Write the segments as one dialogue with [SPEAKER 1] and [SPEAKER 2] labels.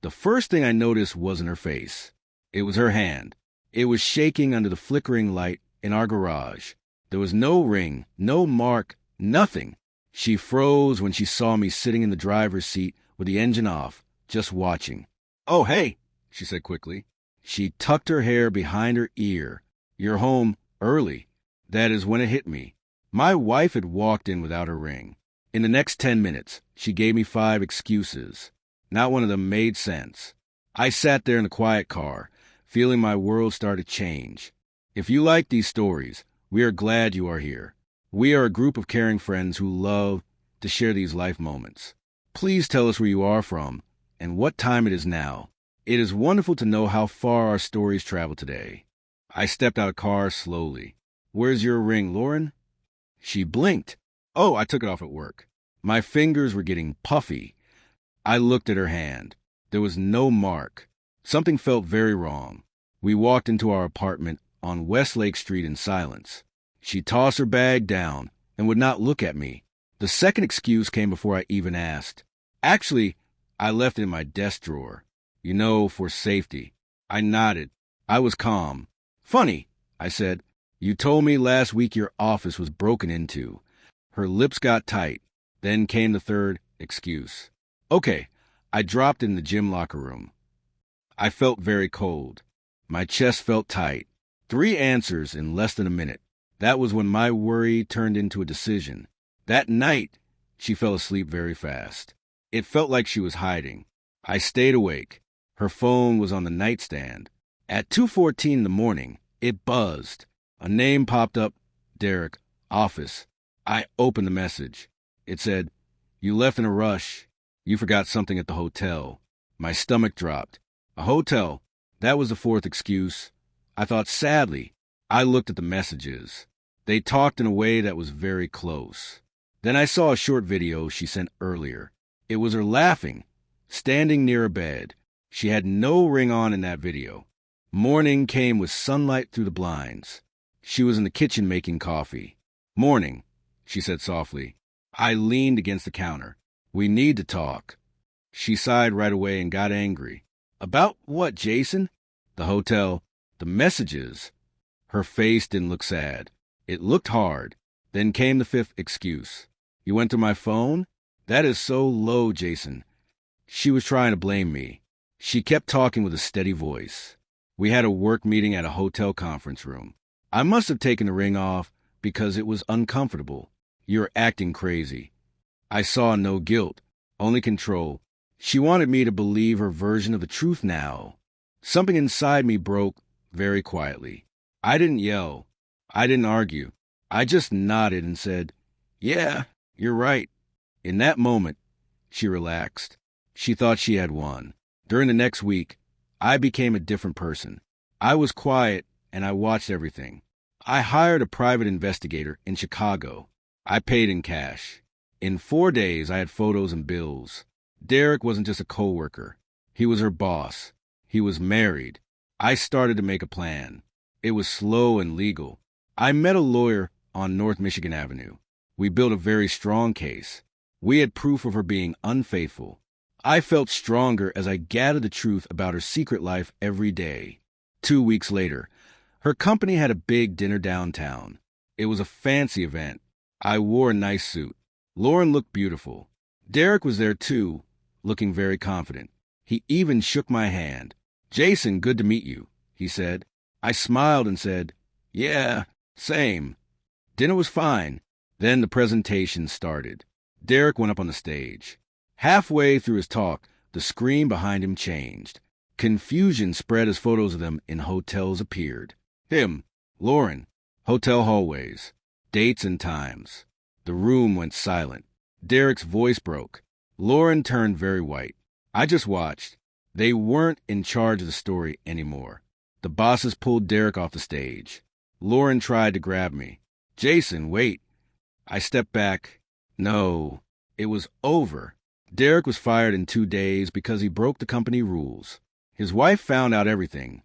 [SPEAKER 1] The first thing I noticed wasn't her face. It was her hand. It was shaking under the flickering light in our garage. There was no ring, no mark, nothing. She froze when she saw me sitting in the driver's seat with the engine off, just watching. "Oh, hey," she said quickly. She tucked her hair behind her ear. "You're home early." That is when it hit me. My wife had walked in without her ring. In the next 10 minutes, she gave me 5 excuses. Not one of them made sense. I sat there in the quiet car, feeling my world start to change. If you like these stories, we are glad you are here. We are a group of caring friends who love to share these life moments. Please tell us where you are from and what time it is now. It is wonderful to know how far our stories travel today. I stepped out of the car slowly. "Where's your ring, Lauren?" She blinked. "Oh, I took it off at work." My fingers were getting puffy. I looked at her hand. There was no mark. Something felt very wrong. We walked into our apartment on Westlake Street in silence. She tossed her bag down and would not look at me. The second excuse came before I even asked. "Actually, I left it in my desk drawer. You know, for safety." I nodded. I was calm. "Funny," I said. "You told me last week your office was broken into." Her lips got tight. Then came the third excuse. "Okay, I dropped it in the gym locker room." I felt very cold. My chest felt tight. 3 answers in less than a minute. That was when my worry turned into a decision. That night, she fell asleep very fast. It felt like she was hiding. I stayed awake. Her phone was on the nightstand. At 2:14 in the morning, it buzzed. A name popped up. "Derek, office." I opened the message. It said, "You left in a rush. You forgot something at the hotel." My stomach dropped. A hotel. That was the 4th excuse. I thought sadly. I looked at the messages. They talked in a way that was very close. Then I saw a short video she sent earlier. It was her laughing, standing near a bed. She had no ring on in that video. Morning came with sunlight through the blinds. She was in the kitchen making coffee. "Morning," she said softly. I leaned against the counter. "We need to talk." She sighed right away and got angry. "About what, Jason?" "The hotel. The messages." Her face didn't look sad. It looked hard. Then came the 5th excuse. "You went through my phone?" "That is so low, Jason." She was trying to blame me. She kept talking with a steady voice. "We had a work meeting at a hotel conference room. I must have taken the ring off because it was uncomfortable. You're acting crazy." I saw no guilt, only control. She wanted me to believe her version of the truth now. Something inside me broke very quietly. I didn't yell. I didn't argue. I just nodded and said, "Yeah, you're right." In that moment, she relaxed. She thought she had won. During the next week, I became a different person. I was quiet and I watched everything. I hired a private investigator in Chicago. I paid in cash. In 4 days, I had photos and bills. Derek wasn't just a coworker. He was her boss. He was married. I started to make a plan. It was slow and legal. I met a lawyer on North Michigan Avenue. We built a very strong case. We had proof of her being unfaithful. I felt stronger as I gathered the truth about her secret life every day. 2 weeks later, her company had a big dinner downtown. It was a fancy event. I wore a nice suit. Lauren looked beautiful. Derek was there too, looking very confident. He even shook my hand. "Jason, good to meet you," he said. I smiled and said, "Yeah, same." Dinner was fine. Then the presentation started. Derek went up on the stage. Halfway through his talk, the screen behind him changed. Confusion spread as photos of them in hotels appeared. Him, Lauren, hotel hallways, dates and times. The room went silent. Derek's voice broke. Lauren turned very white. I just watched. They weren't in charge of the story anymore. The bosses pulled Derek off the stage. Lauren tried to grab me. "Jason, wait." I stepped back. No, it was over. Derek was fired in 2 days because he broke the company rules. His wife found out everything,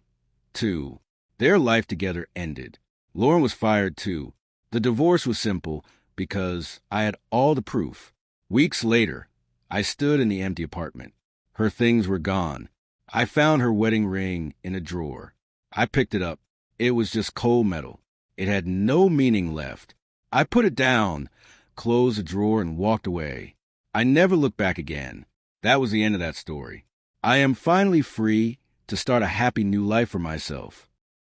[SPEAKER 1] too. Their life together ended. Lauren was fired, too. The divorce was simple because I had all the proof. Weeks later, I stood in the empty apartment. Her things were gone. I found her wedding ring in a drawer. I picked it up. It was just cold metal. It had no meaning left. I put it down, closed the drawer, and walked away. I never looked back again. That was the end of that story. I am finally free to start a happy new life for myself.